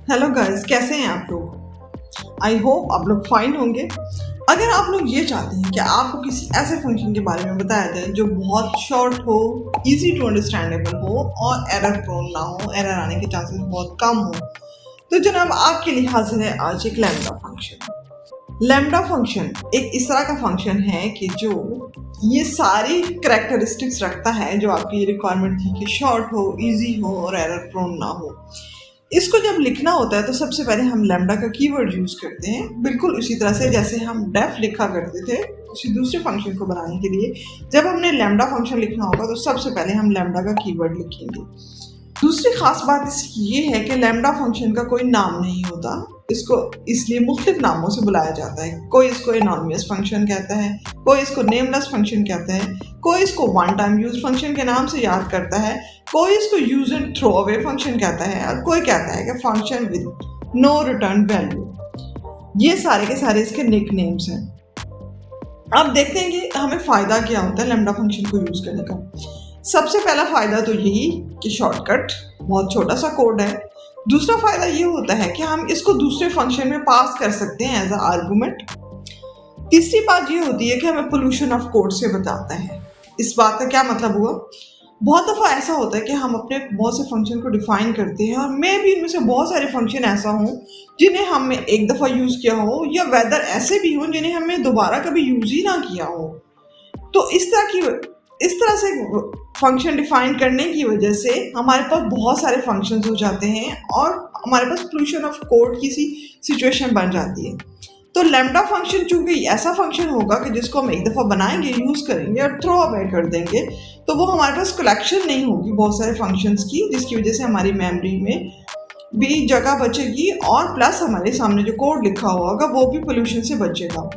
Hello guys, कैसे हैं आप लोग। आई होप आप लोग फाइन होंगे। अगर आप लोग ये चाहते हैं कि आपको किसी ऐसे फंक्शन के बारे में बताया जाए जो बहुत शॉर्ट हो, इजी टू अंडरस्टैंडेबल हो और एरर प्रोन ना हो, एरर आने के चांसेस बहुत कम हो, तो जनाब आपके लिए हाजिर है आज एक लैम्डा फंक्शन। लैम्डा फंक्शन एक इस तरह का फंक्शन है कि जो ये सारी करेक्टरिस्टिक्स रखता है जो आपकी रिक्वायरमेंट थी कि शॉर्ट हो, इजी हो और एरर प्रोन ना हो। इसको जब लिखना होता है तो सबसे पहले हम लैम्डा का कीवर्ड यूज करते हैं, बिल्कुल उसी तरह से जैसे हम डेफ लिखा करते थे किसी दूसरे फंक्शन को बनाने के लिए। जब हमने लैम्डा फंक्शन लिखना होगा तो सबसे पहले हम लैम्डा का कीवर्ड लिखेंगे। दूसरी खास बात इसकी ये है कि लैम्डा फंक्शन का कोई नाम नहीं होता। इसको इसलिए मुख्तलिफ नामों से बुलाया जाता है। कोई इसको एनॉनिमस फंक्शन कहता है, कोई इसको नेमलेस फंक्शन कहता है, कोई इसको वन टाइम यूज फंक्शन के नाम से याद करता है, कोई इसको use and throw away function कहता है और कोई कहता है कि function with no return value. ये सारे के सारे इसके निक नेम्स हैं। अब देखते हैं कि हमें फ़ायदा क्या होता है लैम्डा फंक्शन को यूज़ करने का। सबसे पहला फ़ायदा तो यही कि शॉर्टकट, बहुत छोटा सा कोड है। दूसरा फ़ायदा ये होता है कि हम इसको दूसरे फंक्शन में पास कर सकते हैं एज अ आर्गूमेंट। तीसरी बात ये होती है कि हमें पोल्यूशन ऑफ कोड से बताता है। इस बात का क्या मतलब हुआ, बहुत दफ़ा ऐसा होता है कि हम अपने बहुत से फंक्शन को डिफाइन करते हैं और मैं भी इनमें से बहुत सारे फंक्शन ऐसा हूँ जिन्हें हमने एक दफ़ा यूज़ किया हो या वेदर ऐसे भी हों जिन्हें हमने दोबारा कभी यूज़ ही ना किया हो। तो इस तरह से फंक्शन डिफाइन करने की वजह से हमारे पास बहुत सारे फंक्शंस हो जाते हैं और हमारे पास पोल्यूशन ऑफ कोड की सी सिचुएशन बन जाती है। तो लैम्डा फंक्शन चूंकि ऐसा फंक्शन होगा कि जिसको हम एक दफ़ा बनाएंगे, यूज़ करेंगे और थ्रो अवे कर देंगे, तो वो हमारे पास कलेक्शन नहीं होगी बहुत सारे फंक्शंस की, जिसकी वजह से हमारी मेमोरी में भी जगह बचेगी और प्लस हमारे सामने जो कोड लिखा हुआ होगा वो भी पोल्यूशन से बचेगा।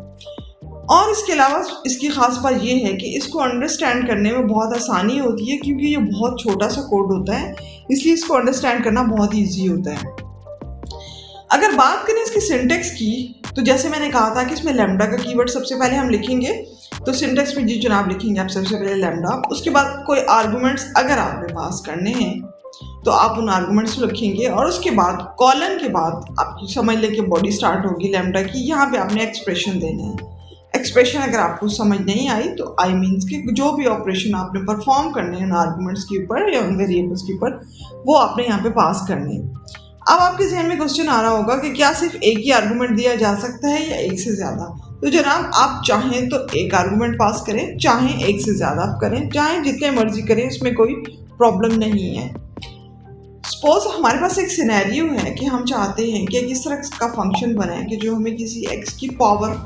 और इसके अलावा इसकी ख़ास बात ये है कि इसको अंडरस्टैंड करने में बहुत आसानी होती है क्योंकि ये बहुत छोटा सा कोड होता है, इसलिए इसको अंडरस्टैंड करना बहुत ईजी होता है। अगर बात करें इसकी सिंटेक्स की, तो जैसे मैंने कहा था कि इसमें लैम्डा का कीवर्ड सबसे पहले हम लिखेंगे। तो सिंटेक्स में जी जनाब लिखेंगे आप सबसे पहले लैम्डा, उसके बाद कोई आर्गूमेंट्स अगर आपने पास करने हैं तो आप उन आर्गूमेंट्स को लिखेंगे और उसके बाद कॉलन के बाद आप समझ लें कि बॉडी स्टार्ट होगी लैम्डा की। यहाँ पे आपने एक्सप्रेशन देने हैं। एक्सप्रेशन अगर आपको समझ नहीं आई तो आई मीन्स कि जो भी ऑपरेशन आपने परफॉर्म करने हैं उन आर्गूमेंट्स के ऊपर या उन वेरिएबल्स के ऊपर, वो आपने यहाँ पे पास करने हैं। अब आपके जहन में क्वेश्चन आ रहा होगा कि क्या सिर्फ एक ही आर्गूमेंट दिया जा सकता है या एक से ज़्यादा। तो जनाब आप चाहें तो एक आर्गूमेंट पास करें, चाहें एक से ज़्यादा आप करें, चाहें जितने मर्जी करें, इसमें कोई प्रॉब्लम नहीं है। सपोज हमारे पास एक सिनेरियो है कि हम चाहते हैं कि किस तरह का फंक्शन बनाए कि जो हमें किसी एक्स की पावर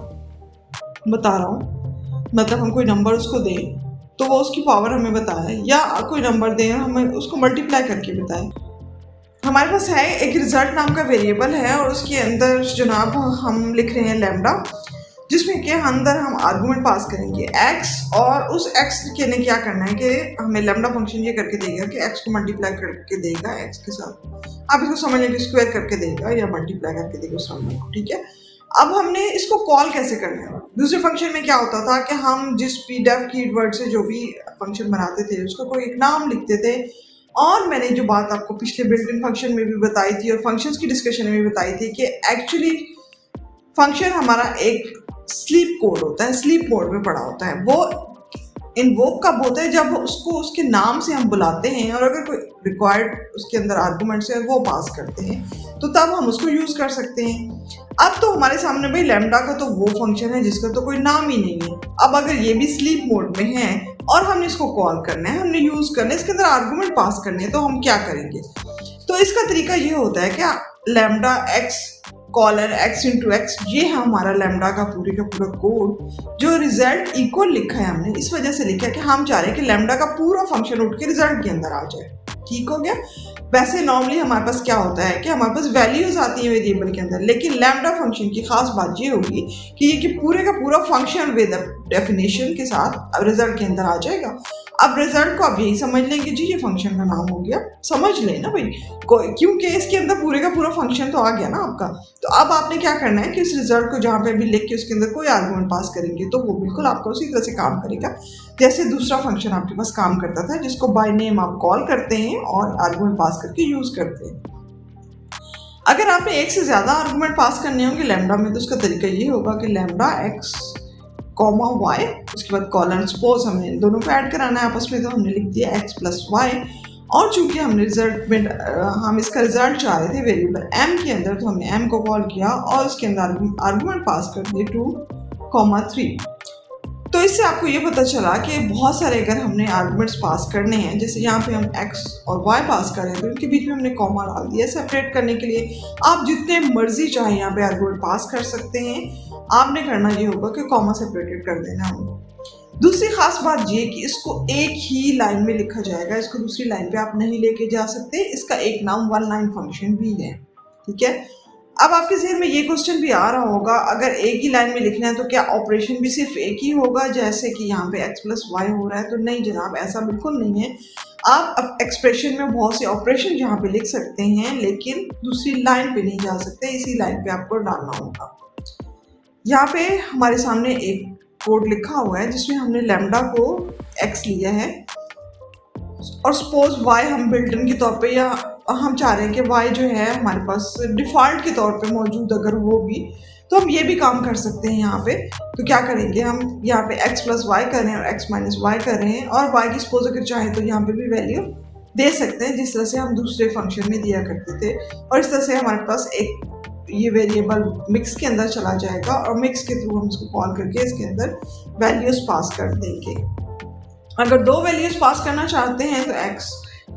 बता रहा हूँ, मतलब हम कोई नंबर उसको दें तो वो उसकी पावर हमें बताए, या कोई नंबर दें और हमें उसको मल्टीप्लाई करके बताएं। हमारे पास है एक रिजल्ट नाम का वेरिएबल है और उसके अंदर जनाब हम लिख रहे हैं लैम्डा, जिसमें के अंदर हम आर्गूमेंट पास करेंगे x, और उस x के ने क्या करना है कि हमें लैम्डा फंक्शन ये करके देगा कि x को मल्टीप्लाई करके देगा x के साथ। आप इसको समझ लें स्क्वायर करके देगा या मल्टीप्लाई करके देगा उस नंबर को, ठीक है। अब हमने इसको कॉल कैसे करना है। दूसरे फंक्शन में क्या होता था कि हम जिस pdef कीवर्ड से जो भी फंक्शन बनाते थे उसको कोई एक नाम लिखते थे, और मैंने जो बात आपको पिछले बिल्ट इन फंक्शन में भी बताई थी और फंक्शंस की डिस्कशन में भी बताई थी कि एक्चुअली फंक्शन हमारा एक स्लीप कोड होता है, स्लीप मोड में पड़ा होता है। वो इन्वोक कब होता है, जब उसको उसके नाम से हम बुलाते हैं और अगर कोई रिक्वायर्ड उसके अंदर आर्गूमेंट्स है वो पास करते हैं तो तब हम उसको यूज़ कर सकते हैं। अब तो हमारे सामने भाई लैम्डा का तो वो फंक्शन है जिसका तो कोई नाम ही नहीं है। अब अगर ये भी स्लीप मोड में है और हमने इसको कॉल करना है, हमने यूज़ करना है, इसके अंदर आर्गूमेंट पास करने हैं, तो हम क्या करेंगे। तो इसका तरीका ये होता है कि lambda x colon x into x, ये है हमारा लैम्डा का पूरा कोड। जो रिजल्ट इक्वल लिखा है हमने इस वजह से लिखा है कि हम चाह रहे हैं कि लैम्डा का पूरा फंक्शन उठ के रिजल्ट के अंदर आ जाए। ठीक हो गया। वैसे नॉर्मली हमारे पास क्या होता है कि हमारे पास वैल्यूज आती है वेरिएबल के अंदर, लेकिन लैम्डा फंक्शन की खास बात ये होगी कि ये कि पूरे का पूरा फंक्शन विद डेफिनेशन के साथ अब रिजल्ट के अंदर आ जाएगा। अब रिजल्ट को आप यही समझ लेंगे जी ये फंक्शन का नाम हो गया, समझ लें ना भाई, क्योंकि इसके अंदर पूरे का पूरा फंक्शन तो आ गया ना आपका। तो अब आपने क्या करना है कि इस रिजल्ट को जहाँ पे भी लिख के उसके अंदर कोई आर्गुमेंट पास करेंगे तो वो बिल्कुल आपका उसी तरह से काम करेगा जैसे दूसरा फंक्शन आपके पास काम करता था, जिसको बाय नेम आप कॉल करते हैं और आर्गुमेंट पास करके यूज करते हैं। अगर आपने एक से ज़्यादा आर्गूमेंट पास करने होंगे लैम्डा में, तो उसका तरीका ये होगा कि लैम्डा एक्स कॉमा वाई, उसके बाद कॉलन, सपोज हमें इन दोनों को ऐड कराना है आपस में, तो हमने लिख दिया एक्स प्लस वाई। और चूंकि हमने रिजल्ट में हम इसका रिजल्ट चाह रहे थे वेरिएबल m के अंदर, तो हमने m को कॉल किया और उसके अंदर आर्गूमेंट पास कर दिए 2,3। तो इससे आपको ये पता चला कि बहुत सारे अगर हमने आर्गूमेंट्स पास करने हैं, जैसे यहाँ पे हम x और y पास करें, तो इनके बीच में हमने कॉमा डाल दिया सेपरेट करने के लिए। आप जितने मर्जी चाहे यहाँ पे आर्गूमेंट पास कर सकते हैं, आपने करना ये होगा कि कॉमा सेपरेटेड कर देना होगा। दूसरी खास बात ये कि इसको एक ही लाइन में लिखा जाएगा, इसको दूसरी लाइन पे आप नहीं लेके जा सकते। इसका एक नाम वन लाइन फंक्शन भी है, ठीक है। अब आपके जहन में ये क्वेश्चन भी आ रहा होगा, अगर एक ही लाइन में लिखना है तो क्या ऑपरेशन भी सिर्फ एक ही होगा, जैसे कि यहाँ पे x प्लस वाई हो रहा है? तो नहीं जनाब, ऐसा बिल्कुल नहीं है। आप एक्सप्रेशन में बहुत से ऑपरेशन यहाँ पे लिख सकते हैं, लेकिन दूसरी लाइन पे नहीं जा सकते, इसी लाइन पे आपको डालना होगा। यहाँ पे हमारे सामने एक कोड लिखा हुआ है जिसमें हमने लैम्डा को x लिया है और सपोज y हम बिल्ट इन के तौर पे, या हम चाह रहे हैं कि y जो है हमारे पास डिफ़ॉल्ट के तौर पे मौजूद अगर वो भी, तो हम ये भी काम कर सकते हैं यहाँ पे। तो क्या करेंगे, हम यहाँ पे x प्लस वाई कर रहे हैं और x माइनस वाई कर रहे हैं, और y की सपोज अगर चाहें तो यहाँ पे भी वैल्यू दे सकते हैं, जिस तरह से हम दूसरे फंक्शन में दिया करते थे। और इस तरह से हमारे पास एक ये वेरिएबल मिक्स के अंदर चला जाएगा और मिक्स के थ्रू हम इसको कॉल करके इसके अंदर वैल्यूज़ पास कर देंगे। अगर दो वैल्यूज़ पास करना चाहते हैं तो x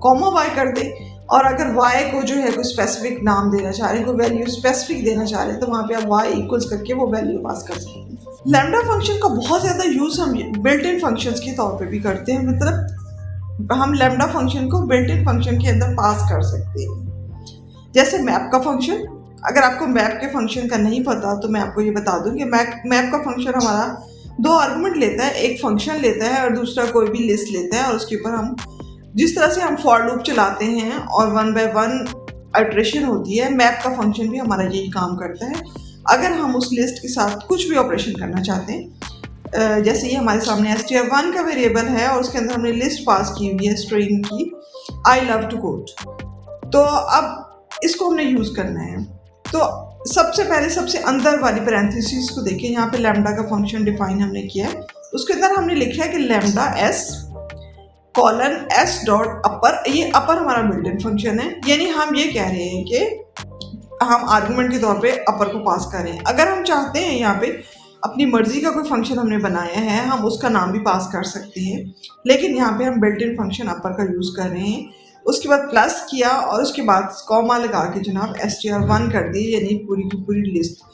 कॉमा y कर दें, और अगर y को जो है कोई स्पेसिफिक नाम देना चाह रहे हैं, कोई वैल्यू स्पेसिफिक देना चाह रहे हैं, तो वहाँ पे आप y इक्वल्स करके वो वैल्यू पास कर सकते हैं। लैम्डा फंक्शन का बहुत ज़्यादा यूज़ हम बिल्ट इन फंक्शंस के तौर पे भी करते हैं, मतलब हम लैम्डा फंक्शन को बिल्ट इन फंक्शन के अंदर पास कर सकते हैं। जैसे मैप का फंक्शन, अगर आपको मैप के फंक्शन का नहीं पता तो मैं आपको ये बता दूँ कि मैप का फंक्शन हमारा दो आर्गूमेंट लेता है, एक फंक्शन लेता है और दूसरा कोई भी लिस्ट लेता है, और उसके ऊपर हम जिस तरह से हम फॉर लूप चलाते हैं और 1 बाय 1 इटरेशन होती है, मैप का फंक्शन भी हमारा यही काम करता है। अगर हम उस लिस्ट के साथ कुछ भी ऑपरेशन करना चाहते हैं, जैसे ये हमारे सामने str1 का वेरिएबल है और उसके अंदर हमने लिस्ट पास की हुई है स्ट्रिंग की आई लव टू कोट, तो अब इसको हमने यूज़ करना है। तो सबसे पहले सबसे अंदर वाली पैरेंथेसिस को देखिए, यहाँ पे लैम्डा का फंक्शन डिफाइन हमने किया है, उसके अंदर हमने लिखा है कि lambda S colon S dot upper, ये अपर हमारा बिल्ट इन फंक्शन है, यानी हम ये कह रहे हैं कि हम आर्गूमेंट के तौर पे अपर को पास करें। अगर हम चाहते हैं यहाँ पे अपनी मर्जी का कोई फंक्शन हमने बनाया है, हम उसका नाम भी पास कर सकते हैं, लेकिन यहाँ पे हम बिल्ट इन फंक्शन अपर का यूज़ कर रहे हैं। उसके बाद प्लस किया और उसके बाद कॉमा लगा के जनाब str1 कर दी, यानी पूरी की पूरी लिस्ट।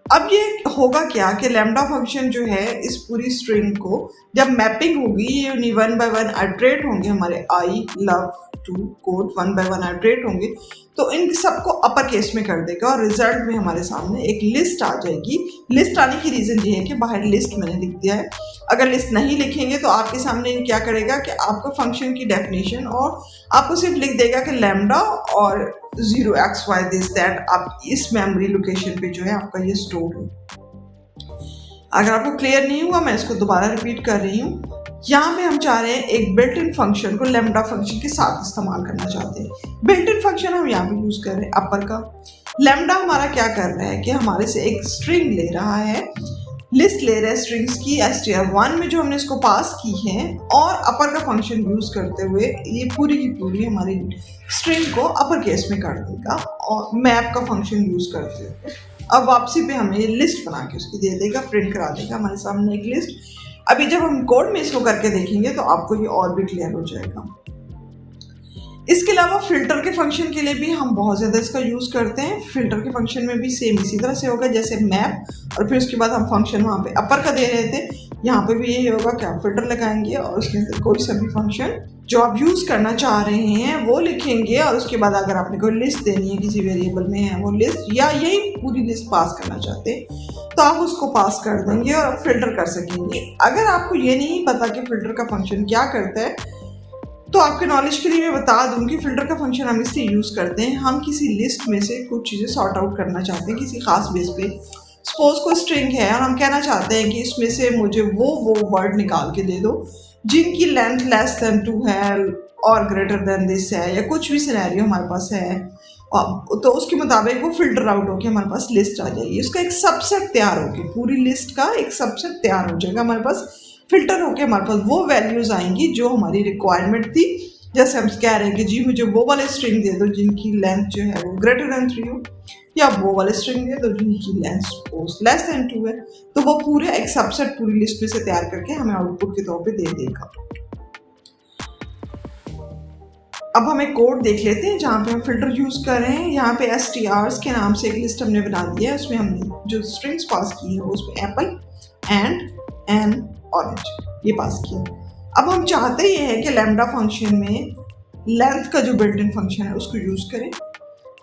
अब ये होगा क्या कि लैम्डा फंक्शन जो है इस पूरी स्ट्रिंग को जब मैपिंग होगी, ये 1 बाय 1 आइटरेट होंगे, हमारे I love to code 1 by 1 iterate होंगे, तो इन सबको अपर केस में कर देगा और रिजल्ट में हमारे सामने एक लिस्ट आ जाएगी। लिस्ट आने की रीज़न ये है कि बाहर लिस्ट मैंने लिख दिया है। अगर लिस्ट नहीं लिखेंगे तो आपके सामने क्या करेगा कि आपको फंक्शन की डेफिनेशन और आपको सिर्फ लिख देगा कि लैम्डा और 0xy दिस दैट, आप इस मेमोरी लोकेशन पे जो है आपका ये स्टोर है। अगर आपको क्लियर नहीं हुआ, मैं इसको दोबारा रिपीट कर रही हूँ। यहाँ पे हम चाह रहे हैं एक बिल्ट इन फंक्शन को लैम्डा फंक्शन के साथ इस्तेमाल करना चाहते हैं। बिल्ट इन फंक्शन हम यहाँ पे यूज़ कर रहे हैं अपर का। लैम्डा हमारा क्या कर रहा है कि हमारे से एक स्ट्रिंग ले रहा है, लिस्ट ले रहा है स्ट्रिंग्स की str1 में जो हमने इसको पास की है, और अपर का फंक्शन यूज़ करते हुए ये पूरी की पूरी हमारी स्ट्रिंग को अपर केस में कर देगा और मैप का फंक्शन यूज़ करते हुए अब वापसी पे हमें लिस्ट बना के उसकी दे देगा, प्रिंट करा देगा हमारे सामने एक लिस्ट। अभी जब हम कोड में इसको करके देखेंगे तो आपको ये और भी क्लियर हो जाएगा। इसके अलावा फिल्टर के फंक्शन के लिए भी हम बहुत ज़्यादा इसका यूज़ करते हैं। फिल्टर के फंक्शन में भी सेम इसी तरह से होगा जैसे मैप, और फिर उसके बाद हम फंक्शन वहाँ पे अपर का दे रहे थे, यहाँ पे भी यही होगा कि आप फिल्टर लगाएंगे और उसके अंदर कोई सा भी फंक्शन जो आप यूज़ करना चाह रहे हैं वो लिखेंगे, और उसके बाद अगर आपने कोई लिस्ट देनी है किसी वेरिएबल में है वो लिस्ट, या यही पूरी लिस्ट पास करना चाहते हैं तो आप उसको पास कर देंगे और फिल्टर कर सकेंगे। अगर आपको ये नहीं पता कि फ़िल्टर का फंक्शन क्या करता है, तो आपके नॉलेज के लिए मैं बता दूं कि फ़िल्टर का फंक्शन हम इसलिए यूज़ करते हैं, हम किसी लिस्ट में से कुछ चीज़ें सॉर्ट आउट करना चाहते हैं किसी खास बेस पे। सपोज कोई स्ट्रिंग है और हम कहना चाहते हैं कि इसमें से मुझे वो वर्ड निकाल के दे दो जिनकी लेंथ लेस देन 2 है और ग्रेटर देन दिस है, या कुछ भी सिनेरियो हमारे पास है, तो उसके मुताबिक वो फिल्टर आउट होकर हमारे पास लिस्ट आ जाएगी, उसका एक सबसेट तैयार होगी, पूरी लिस्ट का एक सबसेट तैयार हो जाएगा हमारे पास, फिल्टर होकर हमारे पास वो वैल्यूज़ आएंगी जो हमारी रिक्वायरमेंट थी। जैसे हम कह रहे हैं कि जी मुझे वो वाले स्ट्रिंग दे दो जिनकी लेंथ जो है वो ग्रेटर देन 3 हो, या वो वाले स्ट्रिंग दे दो जिनकी लेंथ सपोज लेस देन 2 है। तो वो पूरे एक सबसेट पूरी लिस्ट में से तैयार करके हमें आउटपुट के तौर पे दे देगा। अब हम एक कोड देख लेते हैं जहाँ पे हम फिल्टर यूज़ कर रहे हैं। यहाँ पे STRs के नाम से एक लिस्ट हमने बना दी है, उसमें हमने जो स्ट्रिंग्स पास की है वो उसमें एप्पल एंड एन ऑरेंज ये पास किया। अब हम चाहते ये हैं कि लैम्डा फंक्शन में लेंथ का जो बिल्ट इन फंक्शन है उसको यूज़ करें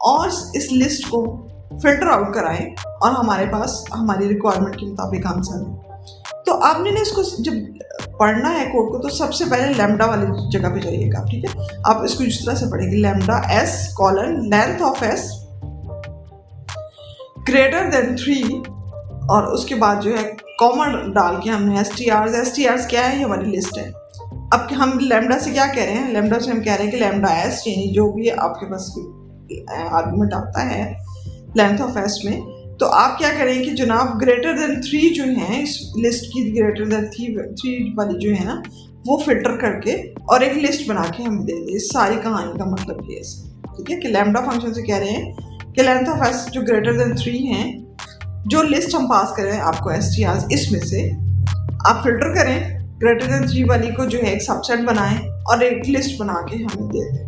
और इस लिस्ट को फिल्टर आउट कराएं और हमारे पास हमारी रिक्वायरमेंट के मुताबिक आंसर है। तो आपने ना इसको जब पढ़ना है कोड को तो सबसे पहले लैम्डा वाली जगह पे जाइएगा, ठीक है। आप इसको इस तरह से पढ़ेंगे, lambda s colon length of s greater than 3 और उसके बाद जो है कॉमा डाल के हमने STRs क्या है, ये हमारी लिस्ट है। अब हम लैम्डा से क्या कह रहे हैं, लैम्डा से हम कह रहे हैं कि लैम्डा s यानी जो भी आपके पास आर्गुमेंट आता है लेंथ ऑफ s में, तो आप क्या करें कि जनाब ग्रेटर देन 3 जो है इस लिस्ट की, ग्रेटर देन 3 वाली जो है ना वो फिल्टर करके और एक लिस्ट बना के हमें दे दें। इस सारी कहानी का मतलब ये है, ठीक है, कि लैम्डा फंक्शन से कह रहे हैं कि लेंथ ऑफ s जो ग्रेटर देन 3 हैं, जो लिस्ट हम पास कर रहे हैं आपको STRs, इसमें से आप फिल्टर करें, ग्रेटर देन 3 वाली को जो है एक सबसेट बनाएं और एक लिस्ट बना के हमें दे दें।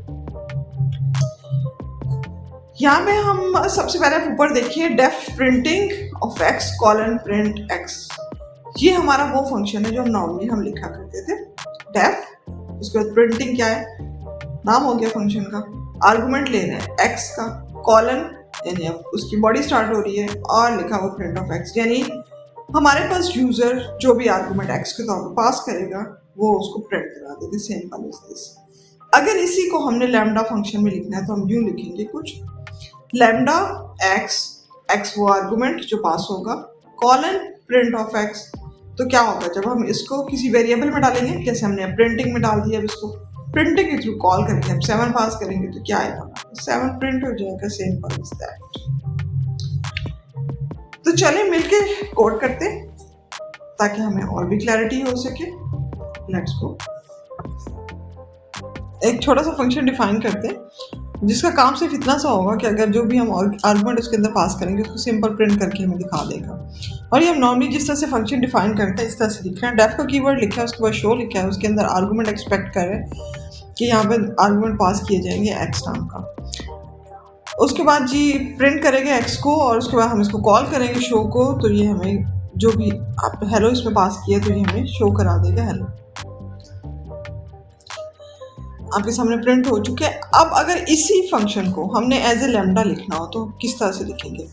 यहाँ पे हम सबसे पहले ऊपर देखिए def printing of x colon print x, ये हमारा वो फंक्शन है जो नॉर्मली हम लिखा करते थे डेफ, उसके बाद प्रिंटिंग क्या है, नाम हो गया फंक्शन का, आर्गुमेंट ले रहे हैं x का, कॉलन यानी अब उसकी बॉडी स्टार्ट हो रही है और लिखा हुआ प्रिंट ऑफ x, यानी हमारे पास यूजर जो भी आर्गुमेंट x के तौर पर पास करेगा वो उसको प्रिंट करा देगा, सिंपल इज दिस। अगर इसी को हमने लैम्डा फंक्शन में लिखना है तो हम यूँ लिखेंगे कुछ, लैम्डा x वो आर्गुमेंट जो पास होगा, कॉलन प्रिंट ऑफ x, तो क्या होगा जब हम इसको किसी वेरिएबल में डालेंगे, जैसे हमने प्रिंटिंग में डाल दिया, अब इसको प्रिंटिंग के थ्रू कॉल करके हम 7 पास करेंगे तो क्या आएगा, 7 प्रिंट हो जाएगा, सिंपल इज दैट। तो चलें मिलके कोड करते ताकि हमें और भी क्लैरिटी हो सके। Let's go. एक छोटा सा फंक्शन डिफाइन करते हैं जिसका काम सिर्फ इतना सा होगा कि अगर जो भी हम आर्गुमेंट उसके अंदर पास करेंगे उसको सिंपल प्रिंट करके हमें दिखा देगा। और ये हम नॉर्मली जिस तरह से फंक्शन डिफाइन करते हैं इस तरह से लिख रहे हैं, डेफ का कीवर्ड लिखा है, उसके बाद शो लिखा है, उसके अंदर आर्गुमेंट एक्सपेक्ट कर रहे हैं कि यहाँ पे आर्गुमेंट पास किए जाएंगे x नाम का, उसके बाद जी प्रिंट करेंगे x को और उसके बाद हम इसको कॉल करेंगे शो को, तो ये हमें जो भी आप हेलो इसमें पास किया तो ये हमें शो करा देगा हेलो, आपके सामने प्रिंट हो चुके हैं। अब अगर इसी फंक्शन को हमने एज ए लैम्डा लिखना हो तो किस तरह से लिखेंगे,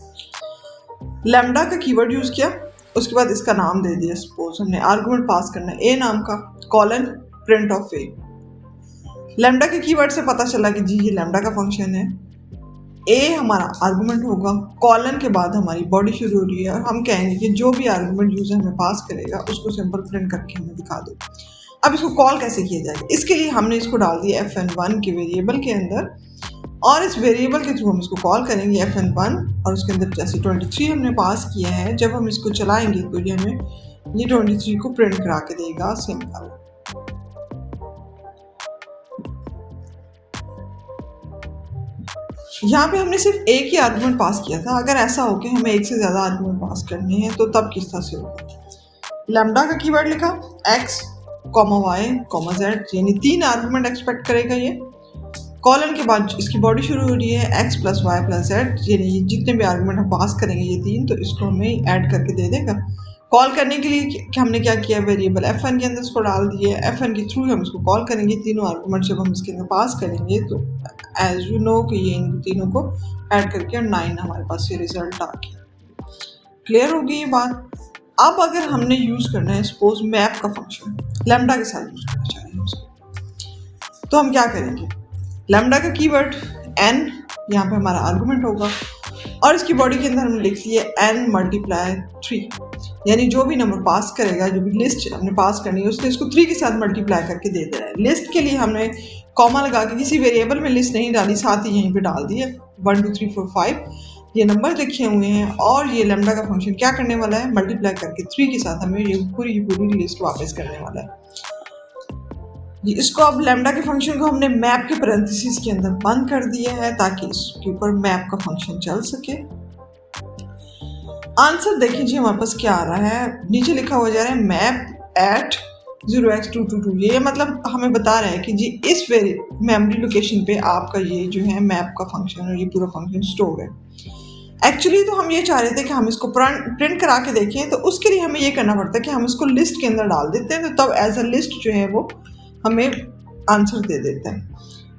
लैम्डा का कीवर्ड यूज़ किया, उसके बाद इसका नाम दे दिया, सपोज हमने आर्गुमेंट पास करना है ए नाम का, colon print of A. Lambda के कीवर्ड से पता चला कि जी ये लैम्डा का फंक्शन है, ए हमारा आर्गुमेंट होगा, कॉलन के बाद हमारी बॉडी शुरू हो रही है और हम कहेंगे कि जो भी आर्गुमेंट यूज़र हमें पास करेगा उसको सिंपल प्रिंट करके हमें दिखा दो। अब इसको कॉल कैसे किया जाएगा, इसके लिए हमने इसको डाल दिया fn1 के वेरिएबल के अंदर और इस वेरिएबल के थ्रू हम इसको कॉल करेंगे fn1 और उसके अंदर जैसे 23 हमने पास किया है, जब हम इसको चलाएंगे तो ये हमें ये 23 को प्रिंट करा के देगा, सिंपल। यहाँ पे हमने सिर्फ एक ही आर्गुमेंट पास किया था, अगर ऐसा हो कि हमें एक से ज़्यादा आर्गुमेंट पास करने हैं तो तब किस तरह से होगा, लैम्डा का कीवर्ड लिखा x, y, z, यानी 3 आर्गुमेंट एक्सपेक्ट करेगा ये, कॉलन के बाद इसकी बॉडी शुरू हो रही है x + y + z, यानी जितने भी आर्गुमेंट हम पास करेंगे ये 3, तो इसको हमें ऐड करके दे देगा। कॉल करने के लिए हमने क्या किया, वेरिएबल fn के अंदर इसको डाल दिए, fn के थ्रू हम इसको कॉल करेंगे, तीनों आर्गुमेंट जब हम इसके अंदर पास करेंगे तो एज यू नो कि ये इन तीनों को ऐड करके 9 हमारे पास ये रिजल्ट आ गया। क्लियर होगी ये बात। अब अगर हमने यूज़ करना है सपोज मैप का फंक्शन, लैम्डा के साथ यूज़ करना चाह रहे हैं उसको, तो हम क्या करेंगे, लैम्डा का कीवर्ड n यहाँ पे हमारा आर्गुमेंट होगा और इसकी बॉडी के अंदर हमने लिख लिया n × 3, यानी जो भी नंबर पास करेगा, जो भी लिस्ट हमने पास करनी है उसने इसको 3 के साथ मल्टीप्लाई करके दे देना है। लिस्ट के लिए हमने कॉमा लगा के किसी वेरिएबल में लिस्ट नहीं डाली, साथ ही यहीं पे डाल दिए 1 2 3 4 5 ये नंबर लिखे हुए हैं। और ये लैम्डा का फंक्शन क्या करने वाला है, मल्टीप्लाई करके 3 के साथ हमें ये पूरी लिस्ट वापस करने वाला है। इसको अब लैम्डा के फंक्शन को हमने मैप के पैरेंथेसिस के अंदर बंद कर दिया है ताकि इसके ऊपर मैप का फंक्शन चल सके। आंसर देखिए जी हमारे पास क्या आ रहा है, नीचे लिखा हुआ जा रहा है मैप एट 0x222। ये मतलब हमें बता रहा है कि जी इस मेमोरी लोकेशन पे आपका ये जो है मैप का फंक्शन और ये पूरा फंक्शन स्टोर है। एक्चुअली तो हम ये चाह रहे थे कि हम इसको प्रिंट करा के देखें, तो उसके लिए हमें ये करना पड़ता है कि हम इसको लिस्ट के अंदर डाल देते हैं, तो तब एज अ लिस्ट जो है वो हमें आंसर दे देता है।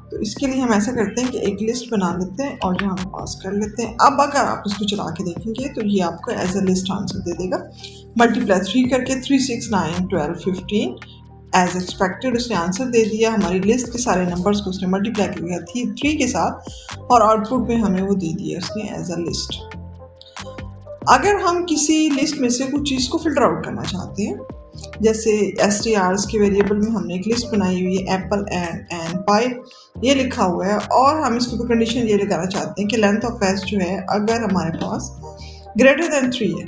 तो इसके लिए हम ऐसा करते हैं कि एक लिस्ट बना लेते हैं और यहाँ पे पास कर लेते हैं। अब अगर आप इसको चला के देखेंगे तो ये आपको एज अ लिस्ट आंसर दे देगा। मल्टीप्लाई 3 करके 3 6 9 12 15 एज एक्सपेक्टेड उसने आंसर दे दिया। हमारी लिस्ट के सारे नंबर्स को उसने मल्टीप्लाई कर दिया 3 के साथ और आउटपुट में हमें वो दे दिया उसने एज अ लिस्ट। अगर हम किसी लिस्ट में से कुछ चीज़ को फिल्टर आउट करना चाहते हैं, जैसे STRs के वेरिएबल में हमने एक लिस्ट बनाई हुई है एप्पल एंड पाइप ये लिखा हुआ है, और हम इसके ऊपर कंडीशन ये लगाना चाहते हैं कि लेंथ ऑफ एस जो है अगर हमारे पास ग्रेटर देन 3 है,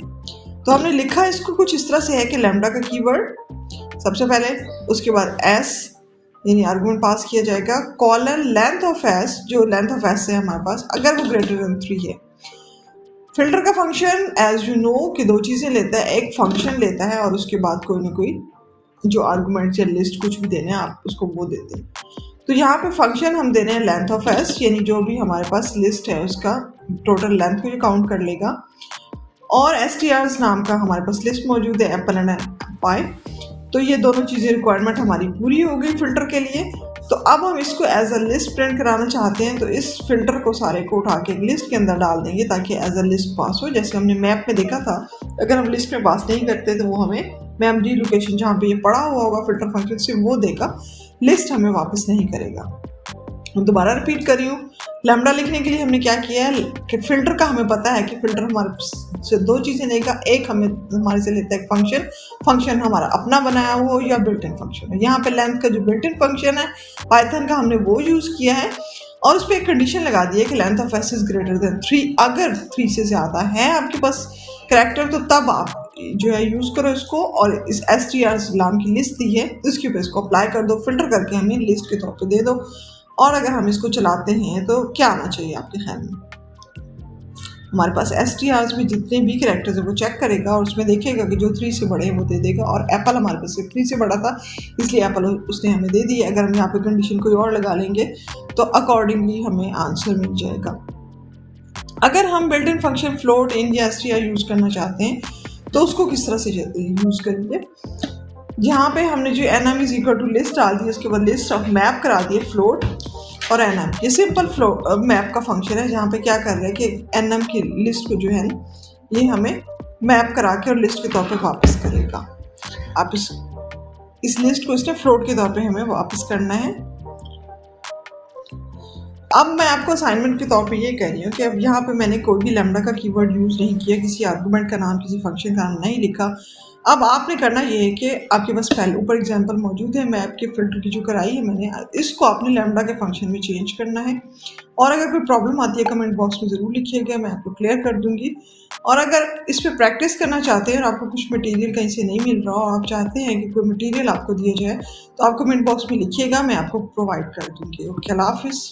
तो हमने लिखा इसको कुछ इस तरह से है कि लैम्डा का कीवर्ड सबसे पहले, उसके बाद एस यानी आर्गुमेंट पास किया जाएगा, कॉलन लेंथ ऑफ एस, जो लेंथ ऑफ एस है हमारे पास अगर वो ग्रेटर देन 3 है। फिल्टर का फंक्शन एज यू नो कि दो चीज़ें लेता है, एक फंक्शन लेता है और उसके बाद कोई ना कोई जो आर्गुमेंट या लिस्ट कुछ भी देने हैं आप उसको वो देते हैं। तो यहाँ पे फंक्शन हम दे रहे हैं लेंथ ऑफ एस, यानी जो भी हमारे पास लिस्ट है उसका टोटल लेंथ को ये काउंट कर लेगा। और STRs नाम का हमारे पास लिस्ट मौजूद है एप्पल एंड पाई, तो ये दोनों चीज़ें रिक्वायरमेंट हमारी पूरी हो गई फिल्टर के लिए। तो अब हम इसको एज अ लिस्ट प्रिंट कराना चाहते हैं, तो इस फिल्टर को सारे को उठा के लिस्ट के अंदर डाल देंगे ताकि एज अ लिस्ट पास हो। जैसे हमने मैप में देखा था, अगर हम लिस्ट में पास नहीं करते तो वो हमें मेमोरी लोकेशन जहाँ पे ये पड़ा हुआ होगा फिल्टर फंक्शन सिर्फ वो देगा, लिस्ट हमें वापस नहीं करेगा। हम दोबारा रिपीट कर रही हूँ, लैम्डा लिखने के लिए हमने क्या किया है कि फिल्टर का हमें पता है कि फिल्टर हमारे से दो चीज़ें लेगा, एक हमारे से लेता है फंक्शन हमारा अपना बनाया हुआ हो या बिल्ट इन फंक्शन है। यहाँ पे लेंथ का जो बिल्ट इन फंक्शन है पाइथन का हमने वो यूज़ किया है और उस पर एक कंडीशन लगा दी है कि length of S is greater than 3। अगर 3 से ज़्यादा है आपके पास कैरेक्टर तो तब आप जो है यूज़ करो इसको, और इस STRs नाम की लिस्ट दी है उसके ऊपर इसको अप्लाई कर दो, फिल्टर करके हमें लिस्ट के तौर पर दे दो। और अगर हम इसको चलाते हैं तो क्या आना चाहिए आपके ख्याल में, हमारे पास STRs में जितने भी कैरेक्टर्स है वो चेक करेगा और उसमें देखेगा कि जो 3 से बड़े हैं वो दे देगा। और एप्पल हमारे पास 3 से बड़ा था इसलिए एप्पल उसने हमें दे दिया। अगर हम यहाँ पे कंडीशन कोई और लगा लेंगे तो अकॉर्डिंगली हमें आंसर मिल जाएगा। अगर हम built in function float in या STR यूज़ करना चाहते हैं तो उसको किस तरह से यूज़ करेंगे, यहाँ पे हमने जो nm is equal to list डाल दी, उसके बाद लिस्ट ऑफ मैप करा दिए फ्लोट और nm। ये सिंपल मैप का फंक्शन है जहाँ पे क्या कर रहे हैं कि nm की लिस्ट को जो है ये हमें मैप करा के और लिस्ट के तौर पे वापस करेगा। आप इस लिस्ट को इसने फ्लोट के तौर पे हमें वापस करना है। अब मैं आपको असाइनमेंट के तौर पे ये कह रही हूँ कि अब यहाँ पे मैंने कोई भी लैम्डा का कीवर्ड यूज़ नहीं किया, किसी आर्गुमेंट का नाम किसी फंक्शन का नाम नहीं लिखा। अब आपने करना ये है कि आपके पास पहले ऊपर एग्जांपल मौजूद है मैप के फिल्टर की जो कराई है मैंने, इसको आपने लैम्डा के फंक्शन में चेंज करना है। और अगर कोई प्रॉब्लम आती है कमेंट बॉक्स में ज़रूर लिखिएगा, मैं आपको क्लियर कर दूंगी। और अगर इस पर प्रैक्टिस करना चाहते हैं और आपको कुछ मटेरियल कहीं से नहीं मिल रहा और आप चाहते हैं कि कोई मटेरियल आपको दिया जाए तो आप कमेंट बॉक्स में लिखिएगा, मैं आपको प्रोवाइड कर दूँगी। ओके, अल्लाह हाफिज़।